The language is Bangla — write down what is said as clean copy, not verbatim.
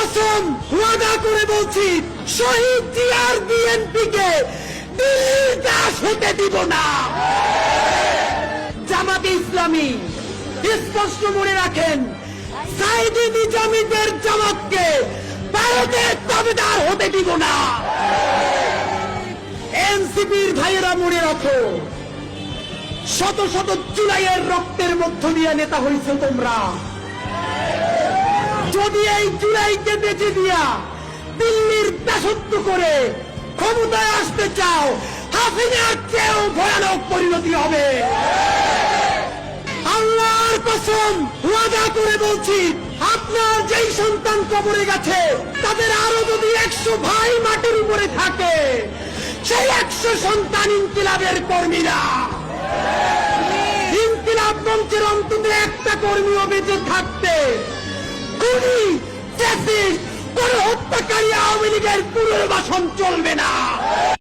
কসম ওয়াদা করে বলছি, শহীদ জিয়ার বিএনপিকে দিল্লির দাস হতে দিব না। জামাতে ইসলামী স্পষ্ট মনে রাখেন, সাইদি নিজামীদের জামাতকে ভারতের তাবেদার হতে দিব না। এনসিপির ভাইয়েরা মনে রাখো, শত শত জুলাইয়ের রক্তের মধ্য দিয়ে নেতা হয়েছে তোমরা। যদি এই জুলাইকে বেঁচে দিয়া দিল্লির দাসত্ব করে ক্ষমতায় আসতে চাও, হাসিনার চেয়েও ভয়ানক পরিণতি হবে। আল্লাহর কসম ওয়াদা করে বলছি, আপনার যেই সন্তান কবরে গেছে, তাদের আরো যদি 100 ভাই মাটির উপরে থাকে, সেই 100 সন্তান ইনকিলাবের কর্মীরা। ইনকিলাব মঞ্চের অন্তত একটা কর্মীও বেঁচে থাকতে খুনি, ফ্যাসিস্ট, কোন হত্যাকারী আওয়ামী লীগের পুনর্বাসন চলবে না।